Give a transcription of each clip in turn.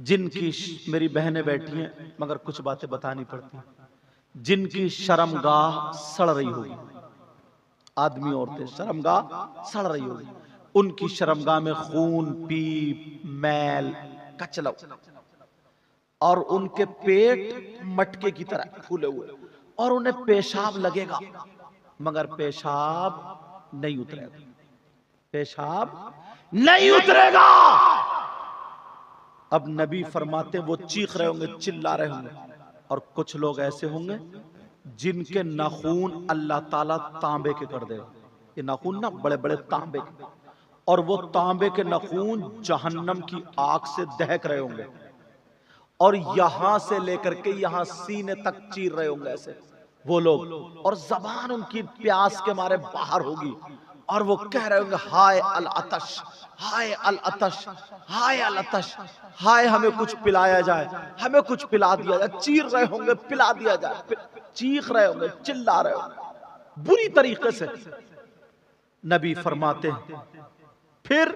जिनकी मेरी बहनें बैठी हैं मगर कुछ बातें बतानी पड़ती हैं, जिनकी शर्मगाह सड़ रही होगी, आदमी औरतें शर्मगाह सड़ रही होगी, उनकी शर्मगाह में खून, पीप, मैल, कचलव और उनके पेट मटके की तरह फूले हुए और उन्हें पेशाब लगेगा मगर पेशाब नहीं उतरेगा, पेशाब नहीं उतरेगा। अब नबी फरमाते वो चीख रहे होंगे, चिल्ला रहे होंगे, और कुछ लोग ऐसे होंगे जिनके नाखून अल्लाह ताला तांबे के कर देगा। ये नाखून ना बड़े बड़े तांबे के, और वो तांबे के नाखून जहन्नम की आग से दहक रहे होंगे और यहां से लेकर के यहां सीने तक चीर रहे होंगे ऐसे वो लोग, और जबान उनकी प्यास के मारे बाहर होगी और वो कह रहे होंगे हाय अल अतश, हाय अल अतश, हाय अल अतश, हाय हमें कुछ पिलाया जाए, हमें कुछ पिला दिया जाए। चीर रहे होंगे पिला दिया जाए, चीख रहे होंगे, चिल्ला रहे होंगे बुरी तरीके से। नबी फरमाते हैं फिर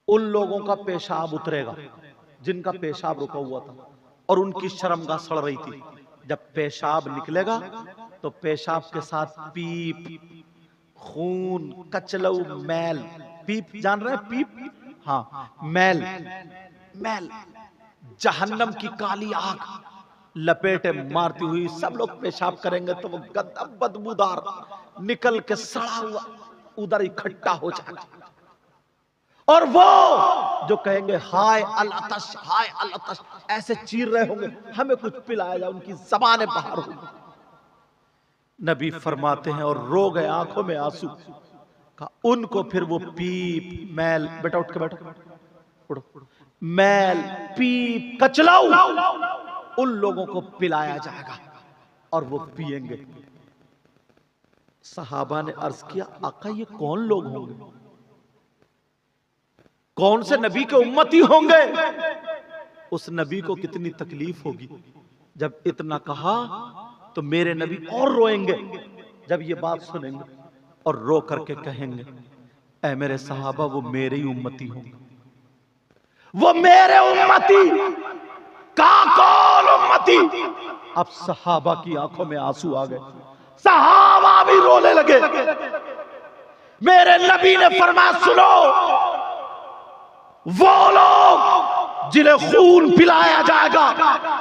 उन लोगों का पेशाब उतरेगा जिनका पेशाब रुका हुआ था और उनकी शर्मगाह सड़ रही थी। जब पेशाब निकलेगा तो पेशाब के साथ पीप, खून, कचलऊ, मैल, पीप जान रहे हैं पीप, हाँ मैल, मैल, जहन्नम की काली आग लपेटे मारती हुई सब लोग पेशाब करेंगे तो वो गंदा बदबूदार निकल के सड़ा हुआ उधर इकट्ठा हो जाएगा और वो जो कहेंगे हाय अल अतश, हाय अल अतश, ऐसे चीर रहे होंगे हमें कुछ पिलाया जाए, उनकी जबानें बाहर होंगी। नबी फरमाते हैं और रो गए आंखों में आंसू का, उनको फिर वो पीप, मैल, बेटा उठ के बैठो, उठो, मैल, पीप, कचलाऊ उन लोगों को पिलाया जाएगा और वो पिएंगे। सहाबा ने अर्ज किया आका ये कौन लोग होंगे, कौन से नबी के उम्मती होंगे? उस नबी को कितनी तकलीफ होगी। जब इतना कहा तो मेरे नबी और रोएंगे जब ये बात सुनेंगे और रो करके कहेंगे ऐ मेरे सहाबा वो मेरे ही उम्मती होंगे, वो मेरे उम्मती का कौन उम्मती। अब सहाबा की आंखों में आंसू आ गए, सहाबा भी रोने लगे। मेरे नबी ने फरमाया सुनो वो लोग जिन्हें खून पिलाया जाएगा,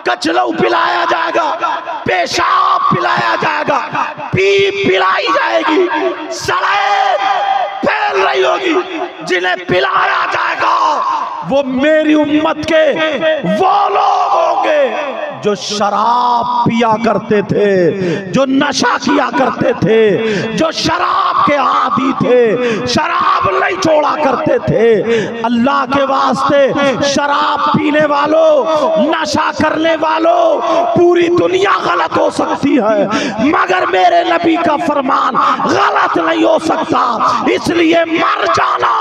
कचलऊ पिलाया जाएगा, पेशाब पिलाया जाएगा, पीप पिलाई जाएगी, सड़ें फैल रही होगी, जिन्हें पिलाया जाएगा वो मेरी उम्मत के वो लोग होंगे जो शराब पिया करते थे, जो नशा किया करते थे, जो शराब के आदी थे, शराब नहीं छोड़ा करते थे। अल्लाह के वास्ते शराब पीने वालों, नशा करने वालों, पूरी दुनिया गलत हो सकती है मगर मेरे नबी का फरमान गलत नहीं हो सकता, इसलिए मर जाना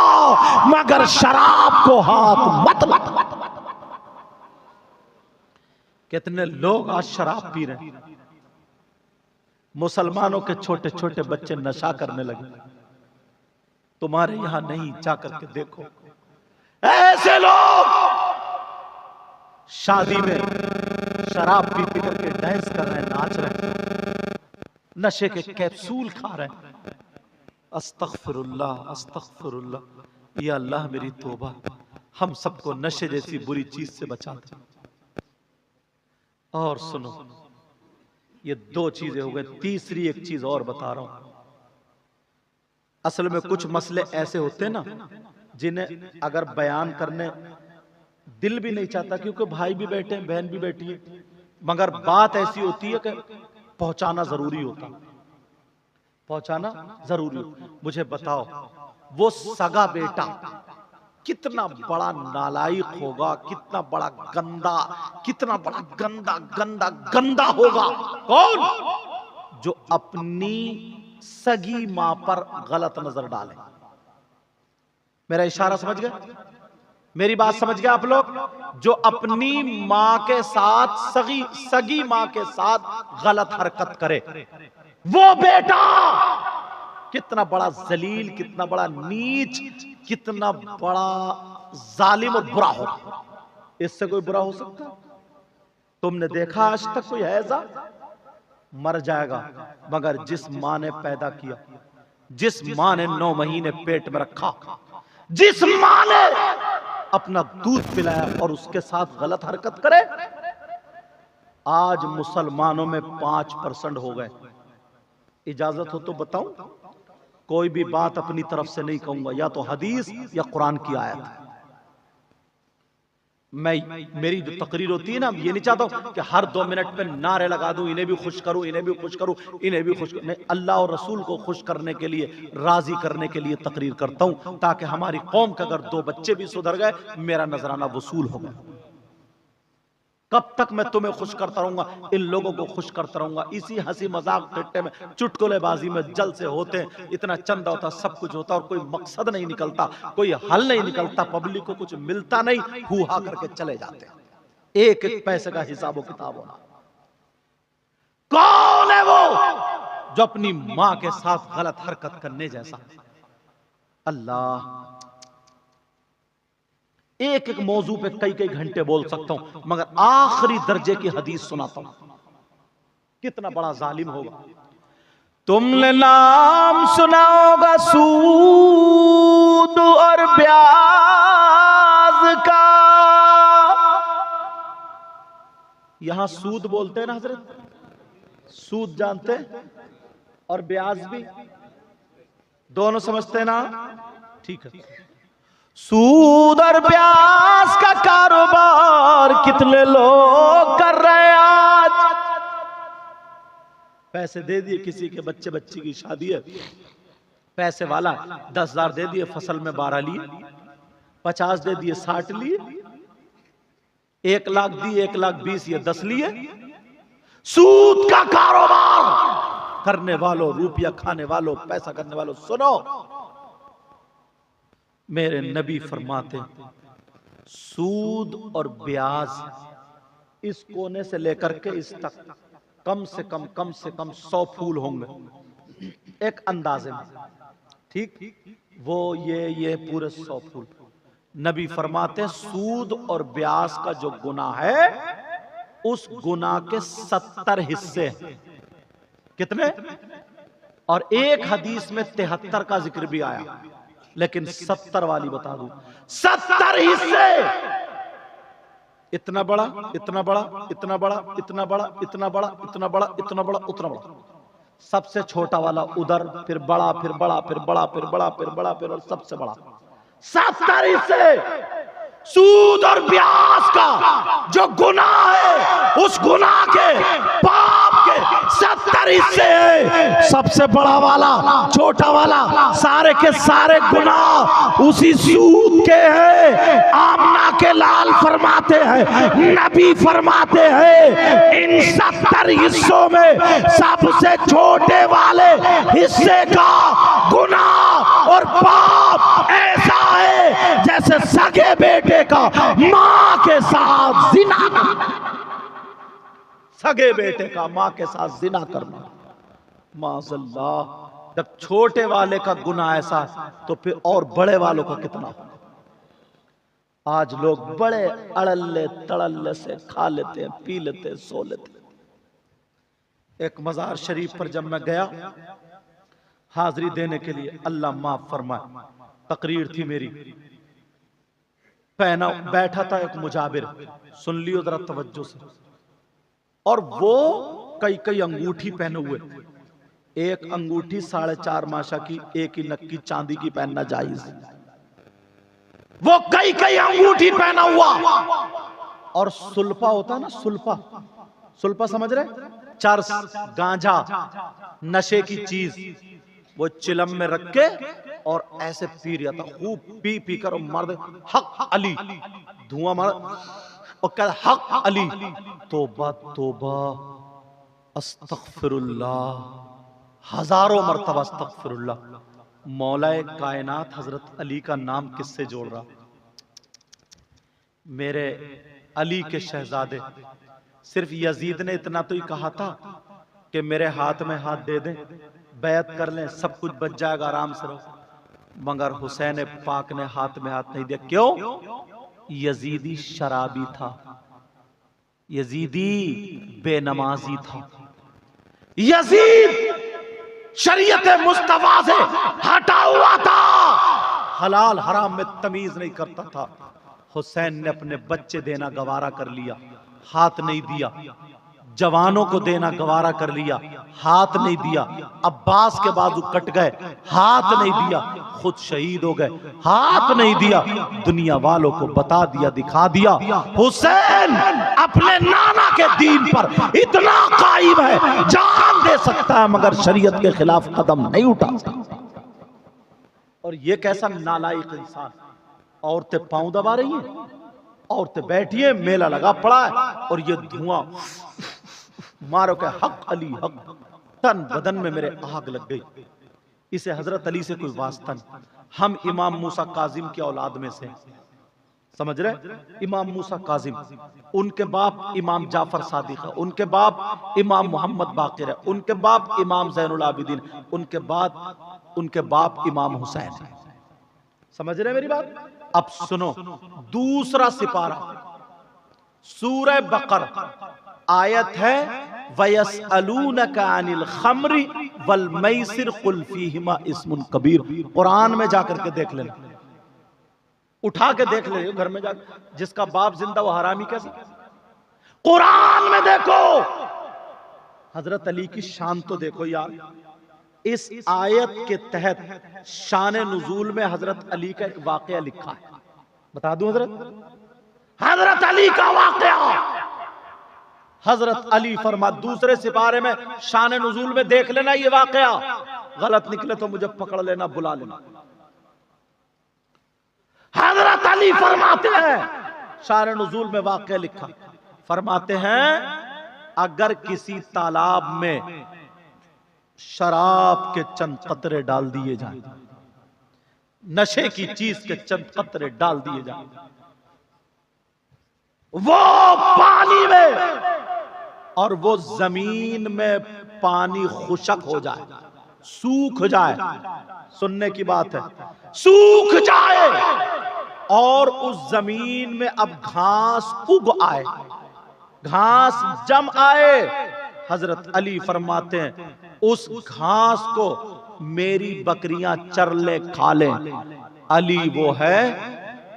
मगर शराब को हाथ मत मत मत। कितने लोग आज शराब पी रहे हैं, मुसलमानों के छोटे छोटे बच्चे नशा करने लगे। तुम्हारे यहां नहीं, जा करके देखो ऐसे लोग शादी में शराब पी पी करके डांस कर रहे हैं, नाच रहे हैं, नशे के कैप्सूल खा रहे हैं। अस्तगफिरुल्लाह, अस्तगफिरुल्लाह, या अल्लाह मेरी तौबा, हम सबको नशे जैसी बुरी चीज से बचा दे। और सुनो ये दो चीजें हो गई, तीसरी एक चीज और बता रहा हूं। असल में कुछ मसले ऐसे होते हैं ना जिन्हें अगर बयान करने दिल भी नहीं चाहता, क्योंकि भाई भी बैठे हैं, बहन भी बैठी है, मगर बात ऐसी होती है कि पहुंचाना जरूरी होता, पहुंचाना जरूरी हो। मुझे बताओ वो सगा बेटा कितना बड़ा नालायक होगा, कितना बड़ा गंदा, कितना बड़ा गंदा गंदा गंदा होगा। कौन? जो अपनी सगी मां पर गलत नजर डाले। मेरा इशारा समझ गए? मेरी बात समझ गए आप लोग? जो अपनी मां के साथ, सगी मां के साथ गलत हरकत करे, वो बेटा कितना बड़ा जलील, कितना बड़ा नीच, कितना बड़ा जालिम और बुरा होगा। इससे कोई बुरा हो सकता? तुमने देखा आज तक कोई है ऐसा? मर जाएगा। मगर जिस मां ने पैदा किया, जिस मां ने 9 महीने पेट में रखा, जिस मां ने अपना दूध पिलाया और उसके साथ गलत हरकत करे, आज मुसलमानों में 5% हो गए। इजाजत हो तो बताऊं? कोई भी बात अपनी तरफ से नहीं कहूंगा, या तो हदीस या कुरान की आयत। मेरी जो तकरीर होती है ना, ये नहीं चाहता हूं कि हर 2 मिनट पे नारे लगा दूं, इन्हें भी खुश करूं, इन्हें भी खुश करूं, इन्हें भी खुश करूं। नहीं, अल्लाह और रसूल को खुश करने के लिए, राजी करने के लिए तकरीर करता हूं, ताकि हमारी कौम के अगर 2 बच्चे भी सुधर गए, मेरा नजराना वसूल हो गया। कब तक मैं तुम्हें खुश करता रहूंगा, इन लोगों को खुश करता रहूंगा? इसी हंसी मजाक ठट्टे में, चुटकुलेबाजी में जल से होते हैं, इतना चंदा होता, सब कुछ होता, और कोई मकसद नहीं निकलता, कोई हल नहीं निकलता, पब्लिक को कुछ मिलता नहीं, हुआ करके चले जाते हैं। एक एक पैसे का हिसाब व किताब होना। कौन है वो जो अपनी मां के साथ गलत हरकत करने जैसा? अल्लाह, एक एक मौजू पे कई कई घंटे बोल सकता हूं, मगर आखिरी दर्जे की हदीस सुनाता हूं। कितना बड़ा जालिम होगा। तुमने नाम सुना होगा सूद और ब्याज का। यहां सूद बोलते हैं ना हजरत, सूद जानते हैं, और ब्याज भी, दोनों समझते हैं ना? ठीक है। सूद और ब्याज का कारोबार कितने लोग कर रहे हैं आज। पैसे दे दिए, किसी के बच्ची की शादी है, पैसे वाला 10,000 दे दिए, फसल में 12 लिए, 50 दे दिए, 60 लिए, 1 लाख दिए, 1,20,000 ये 10 लिए। सूद का कारोबार करने वालों, रुपया खाने वालों, पैसा करने वालों, सुनो, मेरे नबी फरमाते, सूद और ब्याज इस कोने से लेकर के इस तक कम से कम 100 फूल होंगे एक अंदाजे में, ठीक? वो ये पूरे 100 फूल। नबी फरमाते, सूद और ब्याज का जो गुनाह है, उस गुनाह के 70 हिस्से हैं। कितने? और एक हदीस में 73 का जिक्र भी आया, लेकिन 70 वाली बता दूं, 70 हिस्से। इतना बड़ा, इतना बड़ा, इतना बड़ा, इतना बड़ा, इतना बड़ा, इतना बड़ा, इतना बड़ा, उतना बड़ा, सबसे छोटा वाला उधर, फिर बड़ा, फिर बड़ा, फिर बड़ा, फिर बड़ा, फिर बड़ा, फिर और सबसे बड़ा। 70 हिस्से सूद और ब्याज का जो गुनाह है, उस गुनाह के पाप के 70 हिस्से है। सबसे बड़ा वाला, छोटा वाला, सारे के सारे गुनाह उसी सूद के हैं। आमना के लाल फरमाते हैं, नबी फरमाते हैं, इन 70 हिस्सों में सबसे छोटे वाले हिस्से का गुनाह और पाप ऐसा है जैसे सगे बेटे का मां के साथ जिना करना। सगे बेटे का मां के साथ जिना करना, माज़अल्लाह। जब छोटे वाले का गुनाह ऐसा, तो फिर और बड़े वालों का कितना। आज लोग बड़े अड़ल्ले तड़ल्ले से खा लेते हैं, पी लेते हैं, सो लेते हैं। एक मजार शरीफ पर जब मैं गया हाजिरी देने के लिए, अल्लाह माफ फरमाए, तकरीर थी मेरी, पहना बैठा था एक मुजाबिर, सुन लियो जरा तवज्जो से, और वो कई अंगूठी पहने हुए। एक अंगूठी 4.5 माशा की, एक ही नक्की चांदी की पहनना जायज, वो कई अंगूठी पहना हुआ। और सुल्फा होता है ना, सुल्फा, सुल्फा समझ रहे? चरस, गांजा, नशे की चीज, वो चिलम में रख के और ऐसे पी रहा था, खूब पी पी कर, और मर्द हक अली, धुआं मार, और कह हक अली। तोबा तोबा, अस्तगफिरुल्लाह, हजारों मर्तबा अस्तगफिरुल्लाह। मौलाए कायनात हजरत अली का नाम किससे जोड़ रहा? मेरे अली के शहजादे। सिर्फ यजीद ने इतना तो ही कहा था कि मेरे हाथ में हाथ दे दें, बैत कर लें, सब कुछ बच जाएगा, आराम से रहो। मगर हुसैन पाक ने हाथ में हाथ नहीं दिया। क्यों? यजीदी शराबी था, यजीदी बेनमाजी था, यजीद शरीयत मुस्तफा से हटा हुआ था, हलाल हराम में तमीज नहीं करता था। हुसैन ने अपने बच्चे देना गवारा कर लिया, हाथ नहीं दिया। जवानों को देना गवारा कर लिया, हाथ नहीं दिया। अब्बास के बाजू कट गए, हाथ नहीं दिया। खुद शहीद हो गए, हाथ नहीं दिया। दुनिया वालों को बता दिया, दिखा दिया, हुसैन अपने नाना के दीन पर इतना कायम है, जान दे सकता है मगर शरीयत के खिलाफ कदम नहीं उठा सकता। और ये कैसा नालायक इंसान। औरतें पांव दबा रही हैं, औरतें बैठी है, मेला लगा पड़ा है, और ये धुआं मारो के हक अली हक, तन बदन में मेरे आग लग गई। इसे हजरत अली से कोई वास्ता नहीं। हम इमाम मूसा काजिम की औलाद में से, समझ रहे? इमाम मूसा काजिम, उनके बाप इमाम जाफर सादिक है, उनके बाप इमाम मोहम्मद बाकिर है, उनके बाप इमाम ज़ैनुल आबिदीन, उनके बाप इमाम हुसैन है। समझ रहे मेरी बात? अब सुनो, दूसरा सिपारा सूरह बकर, आयत है वयसअलूनका अनिल खम्रि वल मैसिर कुल फीहिमा इस्मुन कबीर। कुरान में जाकर के देख लेना, उठा के देख ले घर में जाकर। जिसका बाप जिंदा वो हरामी कैसे? कुरान में देखो। हजरत अली की शान तो देखो यार। इस आयत के तहत शान नुजूल में हजरत अली का एक वाकया लिखा है, बता दूं हजरत अली का वाकया। हजरत अली फरमा, दूसरे सिपारे में शान नुजूल में देख लेना ये वाकया, गलत निकले तो मुझे पकड़ लेना, बुला लेना। हजरत अली फरमाते हैं, शान नुजूल में वाकया लिखा, फरमाते हैं अगर किसी तालाब में शराब के चंद कतरे डाल दिए जाए, नशे की चीज के चंद कतरे डाल दिए जाए, वो पानी में और वो जमीन में पानी खुशक हो जाए, सूख जाए, सुनने की बात है, सूख जाए, और उस जमीन में अब घास उग आए, घास जम आए, हजरत अली फरमाते हैं उस घास को मेरी बकरियां चर ले, खा ले। अली वो है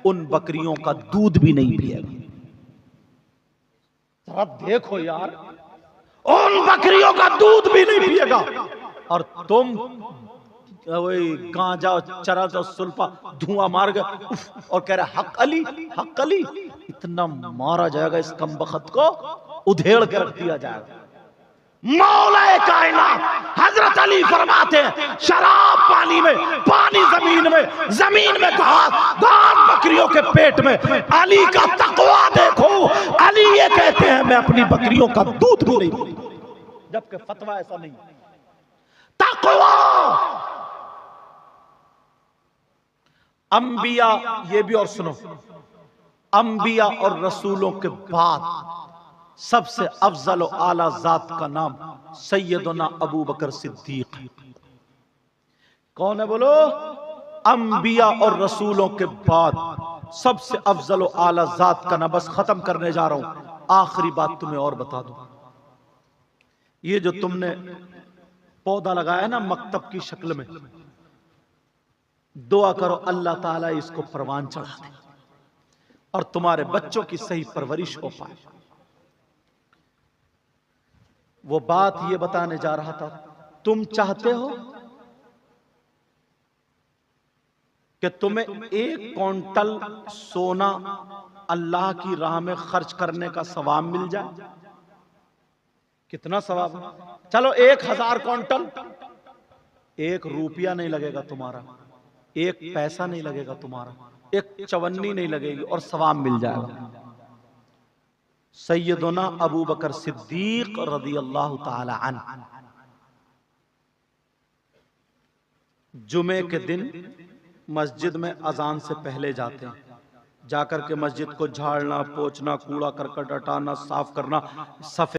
उन बकरियों का दूध भी नहीं पिएगा। जरा देखो यार, उन बकरियों का दूध भी नहीं पिएगा, और तुम वही गांजा चरा तो सुल्फा धुआं मार गए और कह रहे हक अली, हक अली। इतना मारा जाएगा इस कमबख्त को, उधेड़ के रख दिया जाएगा। मौलाए कायनात हजरत अली फरमाते हैं शराब पानी में, पानी जमीन में, जमीन में घास, घास बकरियों के पेट में। अली का तकवा देखो। अली ये कहते हैं मैं अपनी बकरियों का दूध भी नहीं पीता, जबकि फतवा ऐसा नहीं। तकवा। अंबिया, ये भी और सुनो, अंबिया और रसूलों के बाद सबसे अफजल और आला जात का नाम सैयदना अबू बकर सिद्दीक। कौन है बोलो? अंबिया और रसूलों के बाद सबसे अफजल और आला जात का नाम। बस खत्म करने जा रहा हूं, आखिरी बात तुम्हें और बता दूं। ये जो तुमने पौधा लगाया ना मकतब की शक्ल में, दुआ करो अल्लाह ताला इसको परवान चढ़ा दे और तुम्हारे बच्चों की सही परवरिश हो पाए। वो बात ये बताने जा रहा था, तुम चाहते हो कि तुम्हें 1 क्विंटल सोना अल्लाह की राह में खर्च करने का सवाब मिल जाए? कितना सवाब? चलो 1000 क्विंटल, 1 रुपया नहीं लगेगा तुम्हारा, 1 पैसा नहीं लगेगा तुम्हारा, 1 चवन्नी नहीं लगेगी और सवाब मिल जाएगा। सैयदना अबू बकर सिद्दीक रज़ियल्लाहु ताला अन्हु जुमे के दिन मस्जिद में अजान से पहले जाते हैं, जाकर के मस्जिद को झाड़ना, पोंछना, कूड़ा करकट हटाना, साफ करना, सफेद